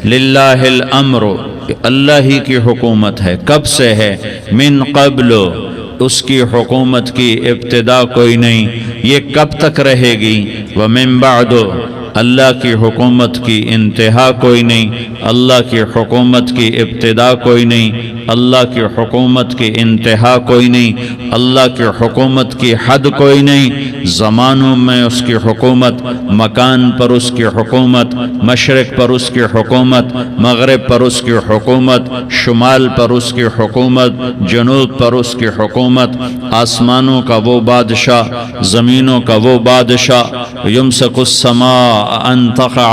للہ الامر، اللہ ہی کی حکومت ہے. کب سے ہے؟ من قبل، اس کی حکومت کی ابتدا کوئی نہیں، یہ کب تک رہے گی. ومن بعد، اللہ کی حکومت کی انتہا کوئی نہیں، اللہ کی حکومت کی ابتدا کوئی نہیں، اللہ کی حکومت کی انتہا کوئی نہیں، اللہ کی حکومت کی حد کوئی نہیں. زمانوں میں اس کی حکومت، مکان پر اس کی حکومت، مشرق پر اس کی حکومت، مغرب پر اس کی حکومت، شمال پر اس کی حکومت، جنوب پر اس کی حکومت. آسمانوں کا وہ بادشاہ، زمینوں کا وہ بادشاہ. یمسک السماء ان تقع،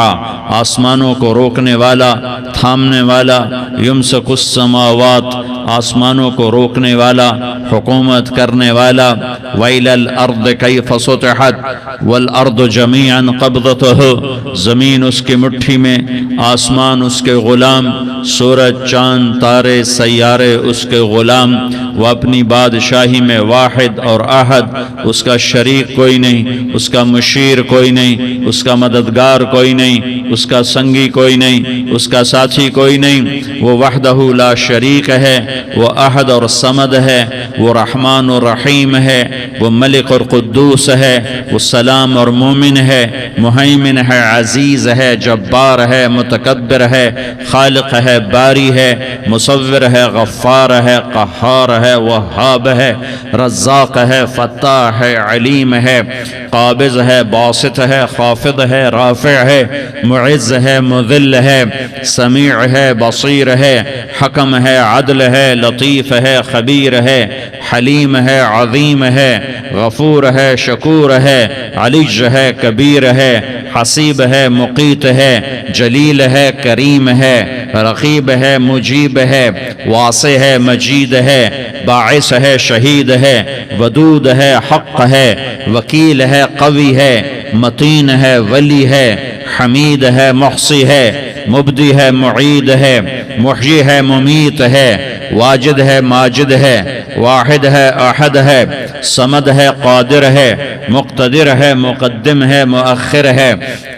آسمانوں کو روکنے والا، تھامنے والا. یمسک السماوات، آسمانوں کو روکنے والا، حکومت کرنے والا. وَإِلَى الْأَرْضِ كَيْفَ سُطِحَتْ وَالْأَرْضُ جَمِيعًا قَبْضَتُهُ، زمین اس کی مٹھی میں، آسمان اس کے غلام، سورج چاند تارے سیارے اس کے غلام. وہ اپنی بادشاہی میں واحد اور احد، اس کا شریک کوئی نہیں، اس کا مشیر کوئی نہیں، اس کا مددگار کوئی نہیں، اس کا سنگی کوئی نہیں، اس کا ساتھی کوئی نہیں. وہ وحدہ لا شریک ہے، وہ احد اور صمد ہے، وہ رحمان اور رحیم ہے، وہ ملک اور قدوس ہے، وہ سلام اور مومن ہے، مہیمن ہے، عزیز ہے، جبار ہے، متکبر ہے، خالق ہے، باری ہے، مصور ہے، غفار ہے، قہار ہے، وہاب ہے، رزاق ہے، فتاح ہے، علیم ہے، قابض ہے، باسط ہے، خافض ہے، رافع ہے، معز ہے، مذل ہے، سمیع ہے، بصیر ہے، حکم ہے، عدل ہے، لطیف ہے، خبیر ہے، حلیم ہے، عظیم ہے، غفور ہے، شکور ہے، علیج ہے، کبیر ہے، حسیب ہے، مقیت ہے، جلیل ہے، کریم ہے، رقیب ہے، مجیب ہے، واسع ہے، مجید ہے، باعث ہے، شہید ہے، ودود ہے، حق ہے، وکیل ہے، قوی ہے، متین ہے، ولی ہے، حمید ہے، محصی ہے، مبدی ہے، معید ہے، محیی ہے، ممیت ہے، واجد ہے، ماجد ہے، واحد ہے، احد ہے، صمد ہے، قادر ہے، مقتدر ہے، مقدم ہے، مؤخر ہے،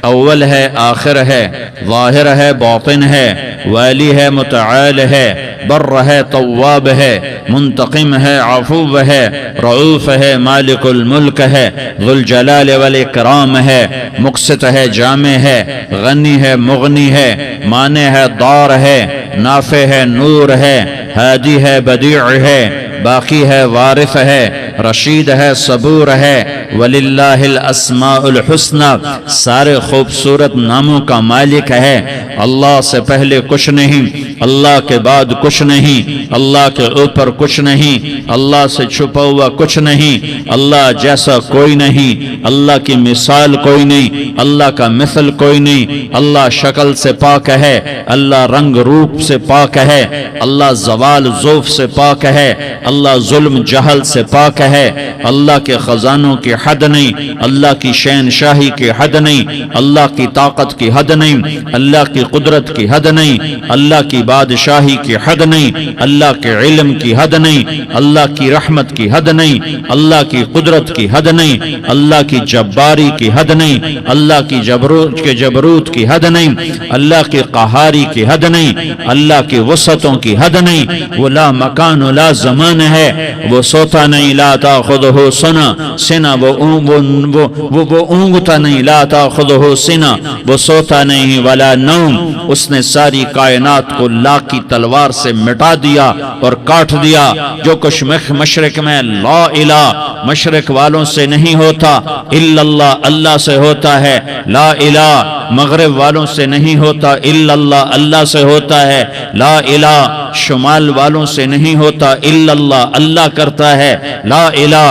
اول ہے، آخر ہے، ظاہر ہے، باطن ہے، والی ہے، متعال ہے، بر ہے، تواب ہے، منتقم ہے، عفو ہے، رعوف ہے، مالک الملک ہے، ذو الجلال والاکرام ہے، مقسط ہے، جامع ہے، غنی ہے، مغنی ہے، مانع ہے، دار ہے، نافع ہے، نور ہے، ہادی ہے، بدیع ہے، باقی ہے، وارث ہے، رشید ہے، صبور ہے. وَلِلَّهِ الْأَسْمَاءُ الْحُسْنَى، سارے خوبصورت ناموں کا مالک ہے. اللہ سے پہلے کچھ نہیں، اللہ کے بعد کچھ نہیں، اللہ کے اوپر کچھ نہیں، اللہ سے چھپا ہوا کچھ نہیں، اللہ جیسا کوئی نہیں، اللہ کی مثال کوئی نہیں، اللہ کا مثل کوئی نہیں. اللہ شکل سے پاک ہے، اللہ رنگ روپ سے پاک ہے، اللہ زوال ذوف سے پاک ہے، اللہ ظلم جہل سے پاک ہے. اللہ کے خزانوں کی حد نہیں، اللہ کی شہنشاہی کی حد نہیں، اللہ کی طاقت کی حد نہیں، اللہ کی قدرت کی حد نہیں، اللہ کی بادشاہی کی حد نہیں، اللہ کے علم کی حد نہیں، اللہ کی رحمت کی حد نہیں، اللہ کی قدرت کی حد نہیں، اللہ کی جباری کی حد نہیں، اللہ کی جبروت کی حد نہیں، اللہ کی قہاری کی حد نہیں، اللہ کی وسعتوں کی حد نہیں. وہ لا مکان لا زمان ہے، وہ سوتا نہیں، لا تاخذہ سنہ، وہ اونگتا نہیں، لا تاخذہ سنہ، وہ سوتا نہیں، ولا نوم، اس نے ساری کائنات کو لا کی تلوار سے مٹا دیا اور کاٹ دیا. جو کچھ مشرق میں لا الہ، مشرق والوں سے نہیں ہوتا، الا اللہ، اللہ سے ہوتا ہے. لا الہ مغرب والوں سے نہیں ہوتا، الا اللہ، اللہ سے ہوتا ہے. لا الہ شمال والوں سے نہیں ہوتا، الا اللہ، اللہ کرتا ہے. لا الہ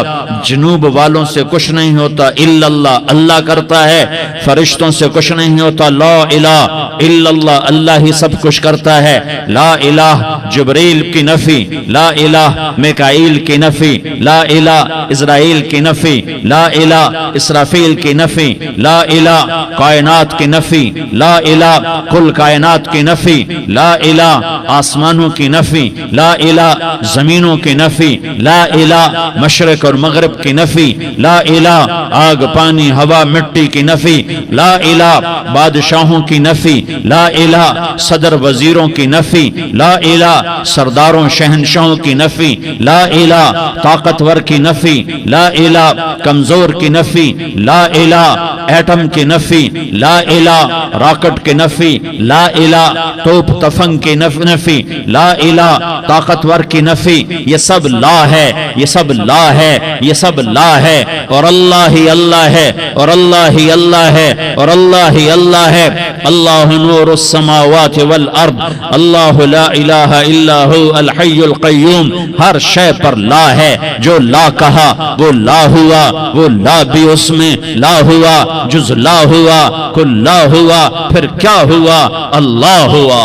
جنوب والوں سے کچھ نہیں ہوتا، الا اللہ، اللہ کرتا ہے. فرشتوں سے کچھ نہیں ہوتا، لا الہ الا اللہ، اللہ ہی سب کچھ کرتا ہے. لا الہ جبریل کی نفی، لا الہ میکائیل کی نفی، لا الہ اسرائیل کی نفی، لا الہ اسرافیل کی نفی، لا الہ کائنات کی نفی، لا الہ کل کائنات کی نفی، لا الہ آسمانوں کی نفی، لا الہ زمینوں کی نفی، لا الہ مشرق اور مغرب کی نفی، لا الہ آگ پانی ہوا مٹی کی نفی، لا الہ بادشاہوں کی نفی، لا الہ صدر وزیروں کی نفی، لا الہ سرداروں شہنشاہوں کی نفی، لا الہ طاقتور کی نفی، لا الہ کمزور کی نفی، لا الہ ایٹم کی نفی، لا الہ راکٹ کی نفی، لا الہ توپ تفنگ کی نفی، لا الہ طاقتور کی نفی، یہ سب لا ہے، یہ سب لا ہے، یہ سب لا ہے، اور اللہ ہی اللہ ہے، اور اللہ ہی اللہ ہے، اور اللہ ہی اللہ ہے۔ اللہ نور السماوات والارض، اللہ لا الہ الا ہو الحی القیوم، ہر شے پر لا ہے، جو لا کہا وہ لا ہوا، وہ لا بھی اس میں لا ہوا، جز لا ہوا کل لا ہوا، پھر کیا ہوا؟ اللہ ہوا۔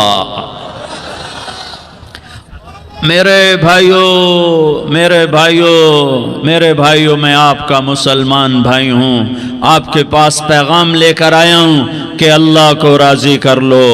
میرے بھائیوں، میرے بھائیوں، میرے بھائیوں، میں آپ کا مسلمان بھائی ہوں، آپ کے پاس پیغام لے کر آیا ہوں کہ اللہ کو راضی کر لو،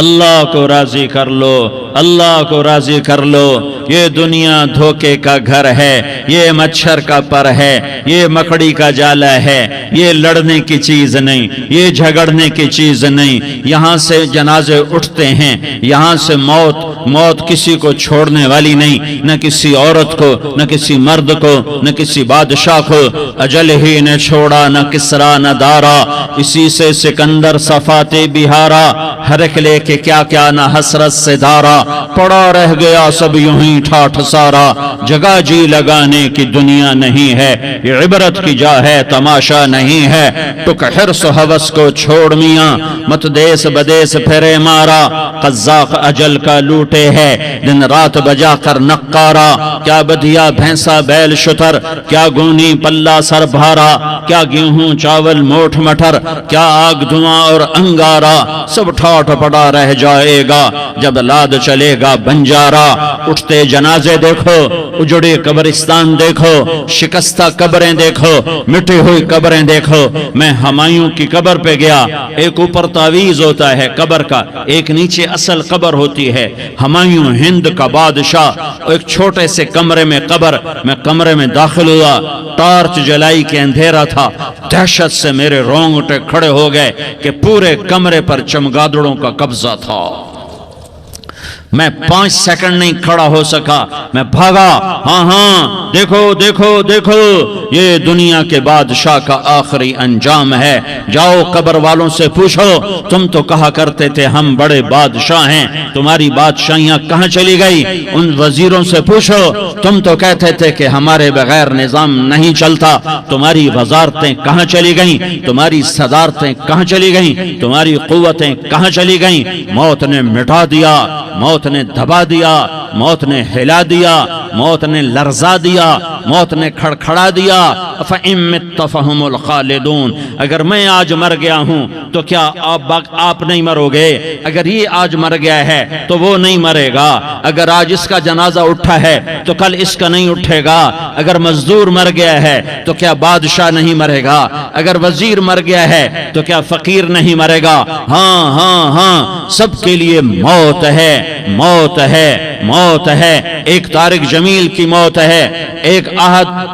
اللہ کو راضی کر لو، اللہ کو راضی کر لو۔ یہ دنیا دھوکے کا گھر ہے، یہ مچھر کا پر ہے، یہ مکڑی کا جالا ہے، یہ لڑنے کی چیز نہیں، یہ جھگڑنے کی چیز نہیں۔ یہاں سے جنازے اٹھتے ہیں، یہاں سے موت کسی کو چھوڑنے والی نہیں، نہ کسی عورت کو، نہ کسی مرد کو، نہ کسی بادشاہ کو۔ اجل ہی نے چھوڑا نہ کسرا نہ دارا، اسی سے سکندر صفاتے بہارا، ہر ایک لے کے کیا کیا نہ حسرت سے دارا، پڑا رہ گیا سب یوں ہی ٹھاٹھ سارا۔ جگہ جی لگانے کی دنیا نہیں ہے، یہ عبرت کی جا ہے تماشا نہیں ہے۔ ٹک حرص و ہوس کو چھوڑ میاں، مت دیس بدیس پھرے مارا، قزاق اجل کا لوٹے ہے، دن رات بجا کر نقارا۔ کیا بدیا بھینسا بیل شتر، کیا گونی پلہ سر بھارا، کیا گیہوں چاول موٹھ مٹر، کیا آگ دھواں اور انگارا، سب ٹھاٹھ پڑا رہ جائے گا جب لاد چلے گا بنجارا۔ اٹھتے جنازے دیکھو، اجڑے قبرستان دیکھو، شکستہ قبریں دیکھو، مٹی ہوئی قبریں دیکھو۔ میں ہمایوں کی قبر پہ گیا، ایک اوپر تعویذ ہوتا ہے قبر کا، ایک نیچے اصل قبر ہوتی ہے۔ ہمایوں ہند کا بادشاہ، ایک چھوٹے سے کمرے میں قبر، میں کمرے میں داخل ہوا، ٹارچ جلائی کے اندھیرا تھا، دہشت سے میرے رونگٹے کھڑے ہو گئے کہ پورے کمرے پر چمگادڑوں کا قبضہ تھا۔ میں 5 سیکنڈ نہیں کھڑا ہو سکا، میں بھاگا۔ ہاں دیکھو دیکھو دیکھو، یہ دنیا کے بادشاہ کا آخری انجام ہے۔ جاؤ قبر والوں سے پوچھو، تم تو کہا کرتے تھے ہم بڑے بادشاہ ہیں، تمہاری بادشاہیاں کہاں چلی گئی؟ ان وزیروں سے پوچھو، تم تو کہتے تھے کہ ہمارے بغیر نظام نہیں چلتا، تمہاری وزارتیں کہاں چلی گئیں؟ تمہاری صدارتیں کہاں چلی گئیں؟ تمہاری قوتیں کہاں چلی گئیں؟ موت نے مٹا دیا، موت نے دبا دیا، موت نے ہلا دیا، موت نے لرزا دیا، موت نے کھڑکھڑا دیا۔ فَإِن مِتَّ فَهُمُ الْخَالِدُونَ، اگر میں آج مر گیا ہوں تو کیا آپ نہیں مرو گے؟ اگر یہ آج مر گیا ہے تو وہ نہیں مرے گا۔ اگر آج اس کا جنازہ اٹھا ہے تو کل اس کا نہیں اٹھے گا۔ اگر مزدور مر گیا ہے تو کیا بادشاہ نہیں مرے گا؟ اگر وزیر مر گیا ہے تو کیا فقیر نہیں مرے گا؟ ہاں ہاں ہاں، سب کے لیے موت ہے، موت ہے، موت ہے۔ ایک طارق جمیل کی موت ہے،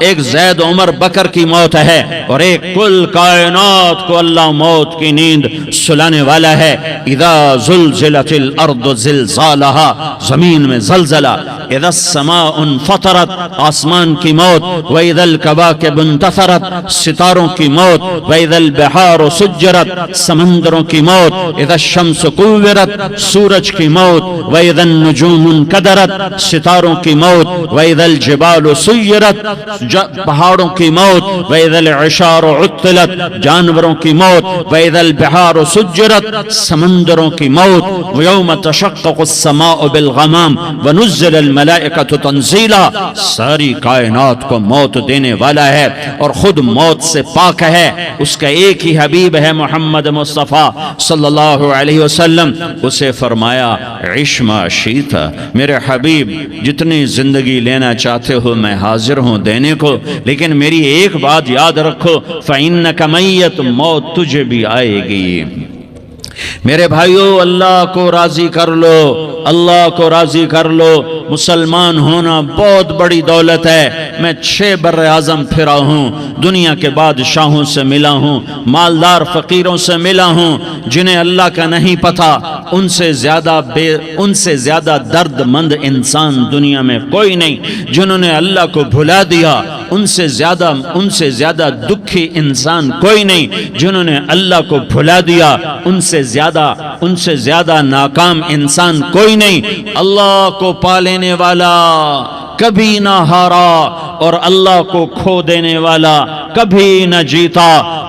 ایک زید عمر بکر کی موت ہے، اور ایک کل کائنات کو اللہ موت کی نیند سلانے والا ہے۔ اذا زلزلت الارض زلزالہا، زمین میں زلزلہ، اذا السماء انفطرت، آسمان کی موت، واذا الکواکب انتثرت، ستاروں کی موت، واذا البحار سجرت، سمندروں کی موت، اذا الشمس کورت، سورج کی موت، واذا النجوم انکدرت، ستاروں کی موت، واذا الجبال سیرت، پہاڑوں کی موت، واذا العشار عطلت، جانوروں کی موت، واذا البحار سجرت، سمندروں کی موت، ویوم تشقق السماء بالغمام ونزل الملائکۃ تنزیلا، ساری کائنات کو موت دینے والا ہے اور خود موت سے پاک ہے۔ اس کا ایک ہی حبیب ہے محمد مصطفیٰ صلی اللہ علیہ وسلم، اسے فرمایا عش ما شئت، میرے حبیب جتنی زندگی لینا چاہتے ہو میں حاضر ہوں دینے کو، لیکن میری ایک بات یاد رکھو، فَإِنَّكَ مَيَّتٌ، موت تجھے بھی آئے گی۔ میرے بھائیو، اللہ کو راضی کر لو، اللہ کو راضی کر لو۔ مسلمان ہونا بہت بڑی دولت ہے۔ میں 6 بر اعظم پھرا ہوں، دنیا کے بادشاہوں سے ملا ہوں، مالدار فقیروں سے ملا ہوں، جنہیں اللہ کا نہیں پتہ، ان سے زیادہ درد مند انسان دنیا میں کوئی نہیں۔ جنہوں نے اللہ کو بھلا دیا، ان سے زیادہ دکھی انسان کوئی نہیں۔ جنہوں نے اللہ کو بھلا دیا، ان سے زیادہ ناکام انسان کوئی نہیں۔ اللہ کو پا لینے والا کبھی نہ ہارا، اور اللہ کو کھو دینے والا کبھی نہ جیتا۔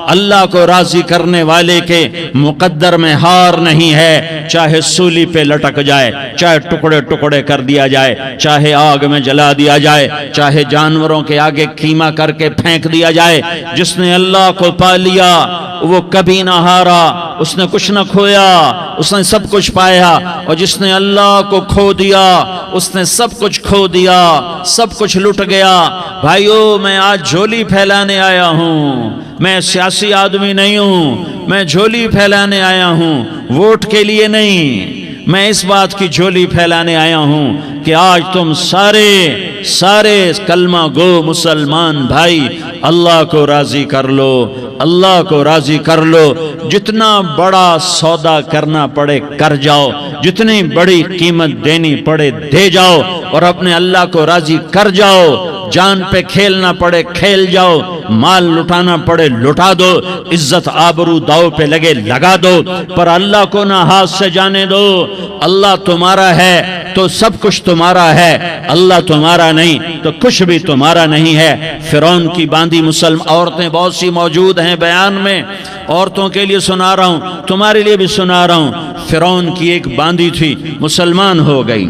اللہ کو راضی کرنے والے کے مقدر میں ہار نہیں ہے، چاہے سولی پہ لٹک جائے، چاہے ٹکڑے ٹکڑے کر دیا جائے، چاہے آگ میں جلا دیا جائے، چاہے جانوروں کے آگے قیمہ کر کے پھینک دیا جائے۔ جس نے اللہ کو پا لیا وہ کبھی نہ ہارا، اس نے کچھ نہ کھویا، اس نے سب کچھ پایا۔ اور جس نے اللہ کو کھو دیا، اس نے سب کچھ کھو دیا، سب کچھ لٹ گیا۔ بھائیو، میں آج جھولی پھیلانے آیا ہوں، میں سیاسی آدمی نہیں ہوں، میں جھولی پھیلانے آیا ہوں، ووٹ کے لیے نہیں۔ میں اس بات کی جھولی پھیلانے آیا ہوں کہ آج تم سارے کلمہ گو مسلمان بھائی اللہ کو راضی کر لو، اللہ کو راضی کر لو۔ جتنا بڑا سودا کرنا پڑے کر جاؤ، جتنی بڑی قیمت دینی پڑے دے جاؤ، اور اپنے اللہ کو راضی کر جاؤ۔ جان پہ کھیلنا پڑے کھیل جاؤ، مال لٹانا پڑے لٹا دو، عزت آبرو داؤ پہ لگے لگا دو، پر اللہ کو نہ ہاتھ سے جانے دو۔ اللہ تمہارا ہے تو سب کچھ تمہارا ہے، اللہ تمہارا نہیں تو کچھ بھی تمہارا نہیں ہے۔ فرعون کی باندھی مسلم عورتیں بہت سی موجود ہیں بیان میں، عورتوں کے لیے سنا رہا ہوں، تمہارے لیے بھی سنا رہا ہوں۔ فرعون کی ایک باندھی تھی، مسلمان ہو گئی۔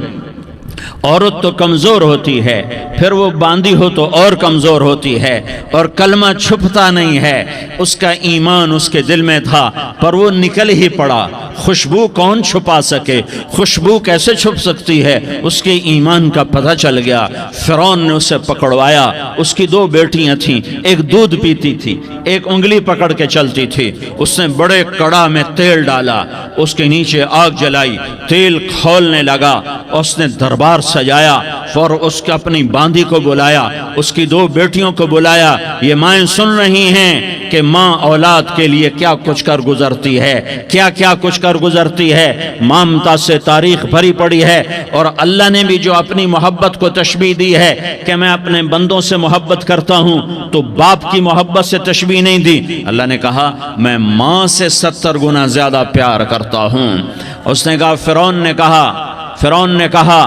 عورت تو کمزور ہوتی ہے، پھر وہ باندھی ہو تو اور کمزور ہوتی ہے، اور کلمہ چھپتا نہیں ہے۔ اس کا ایمان اس کے دل میں تھا، پر وہ نکل ہی پڑا۔ خوشبو کون چھپا سکے؟ خوشبو کیسے چھپ سکتی ہے؟ اس کے ایمان کا پتہ چل گیا۔ فرعون نے اسے پکڑوایا۔ اس کی 2 بیٹیاں تھیں، ایک دودھ پیتی تھی، ایک انگلی پکڑ کے چلتی تھی۔ اس نے بڑے کڑا میں تیل ڈالا، اس کے نیچے آگ جلائی، تیل کھولنے لگا، اس نے دربار سجایا، اور اس کے اپنی باندھی کو بلایا، اس کی 2 بیٹیوں کو بلایا۔ یہ مائیں سن رہی ہیں کہ ماں اولاد کے لیے کیا کچھ کر گزرتی ہے، کیا کچھ کر گزرتی ہے۔ مامتا سے تاریخ بھری پڑی ہے، اور اللہ نے بھی جو اپنی محبت کو تشبیہ دی ہے کہ میں اپنے بندوں سے محبت کرتا ہوں، تو باپ کی محبت سے تشبیہ نہیں دی۔ اللہ نے کہا میں ماں سے 70 گنا زیادہ پیار کرتا ہوں۔ اس نے کہا فرعون نے کہا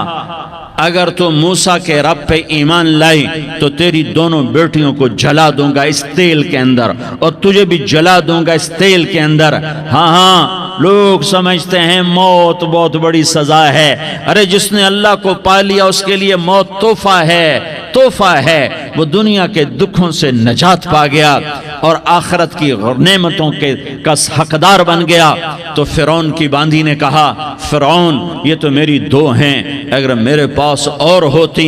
اگر تو موسیٰ کے رب پہ ایمان لائی تو تیری دونوں بیٹیوں کو جلا دوں گا اس تیل کے اندر، اور تجھے بھی جلا دوں گا اس تیل کے اندر۔ ہاں لوگ سمجھتے ہیں موت بہت بڑی سزا ہے۔ ارے جس نے اللہ کو پا لیا اس کے لیے موت تحفہ ہے۔ وہ دنیا کے دکھوں سے نجات پا گیا اور آخرت کی نعمتوں کا حقدار بن گیا۔ تو فرعون کی باندھی نے کہا فرعون یہ تو میری 2 ہیں، اگر میرے پاس اور ہوتی،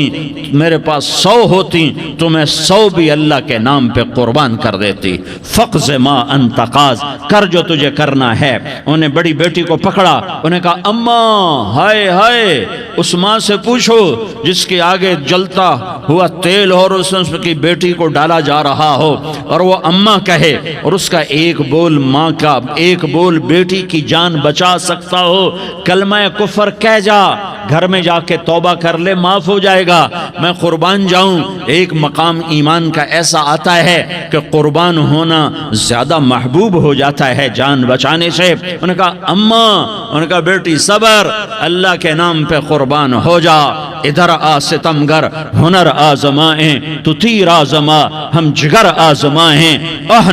میرے پاس 100 ہوتی تو میں 100 بھی اللہ کے نام پہ قربان کر دیتی۔ فقض ما انت قاض، کر جو تجھے کرنا ہے۔ انہیں بڑی بیٹی کو پکڑا، انہیں کہا اماں ہائے اس ماں سے پوچھو جس کے آگے جلتا ہوا تیل اور اس کی بیٹی کو ڈالا جا رہا ہو، اور وہ اماں کہے، اور اس کا ایک بول ماں کا، ایک بول بیٹی کی جان بچا سکتا ہو۔ کلمہ کفر کہہ جا، گھر میں جا کے توبہ کر لے، معاف ہو جائے گا۔ میں قربان جاؤں۔ ایک مقام ایمان کا ایسا آتا ہے کہ قربان ہونا زیادہ محبوب ہو جاتا ہے جان بچانے سے۔ انہوں نے کہا اماں، انہوں نے کہا بیٹی صبر، اللہ کے نام پہ قربان ہو جا۔ ادھر آ ستمگر، ہنر آزمائیں تو تیر آزما، ہم جگر آزمائیں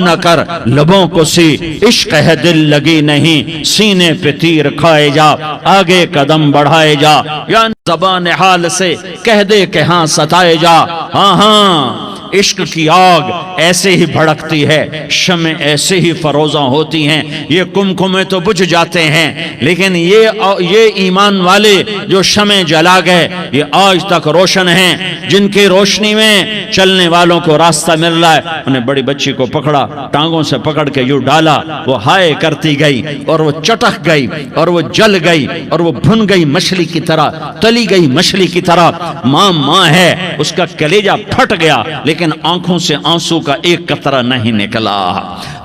نہ کر لبوں کو سی، عشق ہے دل لگی نہیں، سینے پہ تیر کھائے جا، آگے قدم بڑھائے جا، یا زبان حال سے کہہ دے کہ ہاں ستائے جا۔ ہاں عشق کی آگ ایسے ہی بھڑکتی ہے، شمع ایسے ہی فروزاں ہوتی ہیں، یہ کمکمے تو بجھ جاتے ہیں، لیکن یہ ایمان والے جو شمع جلا گئے یہ آج تک روشن ہیں، جن کی روشنی میں چلنے والوں کو راستہ مل رہا ہے۔ انہیں بڑی بچی کو پکڑا، ٹانگوں سے پکڑ کے یوں ڈالا، وہ ہائے کرتی گئی اور وہ چٹک گئی اور وہ جل گئی اور وہ بھن گئی مچھلی کی طرح، تلی گئی مچھلی کی طرح۔ ماں ماں ہے، اس کا کلیجہ پھٹ گیا لیکن آنکھوں سے آنسو کا ایک قطرہ نہیں نکلا۔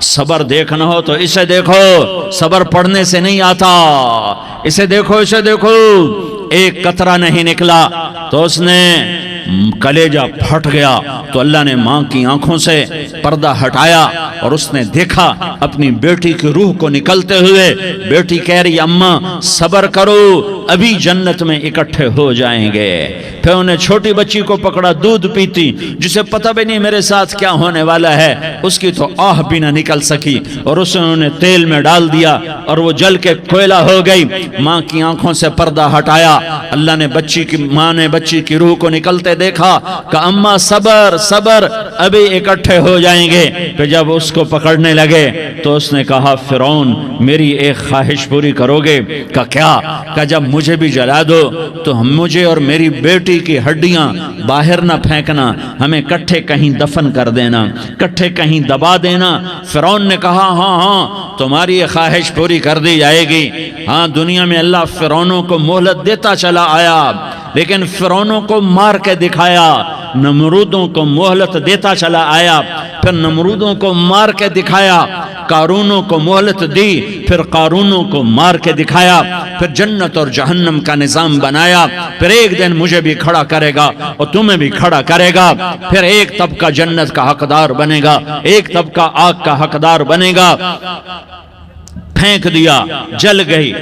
صبر دیکھنا ہو تو اسے دیکھو، صبر پڑھنے سے نہیں آتا، اسے دیکھو، اسے دیکھو۔ ایک قطرہ نہیں نکلا تو اس نے کلیجہ پھٹ گیا، تو اللہ نے ماں کی آنکھوں سے پردہ ہٹایا اور اس نے دیکھا اپنی بیٹی کی روح کو نکلتے ہوئے۔ بیٹی کہہ رہی اماں صبر کرو، ابھی جنت میں اکٹھے ہو جائیں گے۔ پھر انہیں چھوٹی بچی کو پکڑا، دودھ پیتی، جسے پتہ بھی نہیں میرے ساتھ کیا ہونے والا ہے، اس کی تو آہ بھی نہ نکل سکی، اور اسے انہوں نے تیل میں ڈال دیا اور وہ جل کے کوئلہ ہو گئی۔ ماں کی آنکھوں سے پردہ ہٹایا، اللہ نے ماں نے بچی کی روح کو نکلتے دیکھا کہ اماں صبر صبر، ابھی اکٹھے ہو جائیں گے۔ پھر جب اس کو پکڑنے لگے تو اس نے کہا فرعون میری ایک خواہش پوری کرو گے؟ کہ کیا؟ کہ جب مجھے بھی جلا دو تو مجھے اور میری بیٹی کی ہڈیاں باہر نہ پھینکنا، ہمیں کٹھے کہیں دفن کر دینا، کٹھے کہیں دبا دینا۔ فرعون نے کہا ہاں ہاں تمہاری یہ خواہش پوری کر دی جائے گی۔ ہاں دنیا میں اللہ فرعونوں کو مہلت دیتا چلا آیا، لیکن فرعونوں کو مار کے دکھایا، نمرودوں کو مہلت دیتا چلا آیا، پھر نمرودوں کو مار کے دکھایا، قارونوں کو مہلت دی، پھر قارونوں کو مار کے دکھایا، پھر جنت اور جہنم کا نظام بنایا، پھر ایک دن مجھے بھی کھڑا کرے گا اور تمہیں بھی کھڑا کرے گا، پھر ایک طبقہ جنت کا حقدار بنے گا، ایک طبقہ آگ کا حقدار بنے گا۔ پھینک دیا، جل گئی،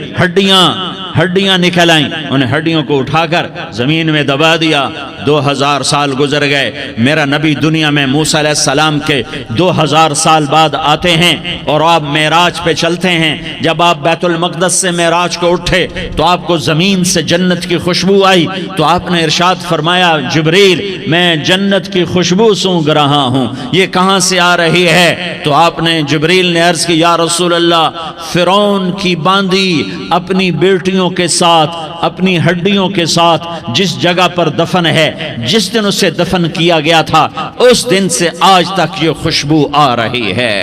ہڈیاں نکل آئیں، انہیں ہڈیوں کو اٹھا کر زمین میں دبا دیا۔ 2000 سال گزر گئے، میرا نبی دنیا میں موسیٰ علیہ السلام کے 2000 سال بعد آتے ہیں اور آپ معراج پہ چلتے ہیں۔ جب آپ بیت المقدس سے معراج کو اٹھے تو آپ کو زمین سے جنت کی خوشبو آئی، تو آپ نے ارشاد فرمایا جبریل میں جنت کی خوشبو سونگھ رہا ہوں، یہ کہاں سے آ رہی ہے؟ تو آپ نے جبریل نے عرض کی یا رسول اللہ فرعون کی باندی اپنی بیٹیوں کے ساتھ، اپنی ہڈیوں کے ساتھ جس جگہ پر دفن ہے، جس دن اسے دفن کیا گیا تھا اس دن سے آج تک یہ خوشبو آ رہی ہے،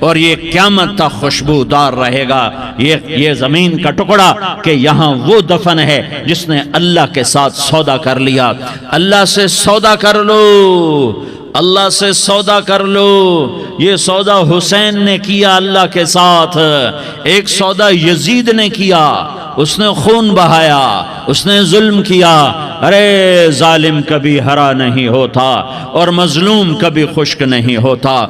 اور یہ قیامت تک خوشبو دار رہے گا۔ یہ زمین کا ٹکڑا کہ یہاں وہ دفن ہے جس نے اللہ کے ساتھ سودا کر لیا۔ اللہ سے سودا کر لو، اللہ سے سودا کر لو۔ یہ سودا حسین نے کیا اللہ کے ساتھ، ایک سودا یزید نے کیا، اس نے خون بہایا، اس نے ظلم کیا۔ ارے ظالم کبھی ہرا نہیں ہوتا اور مظلوم کبھی خشک نہیں ہوتا۔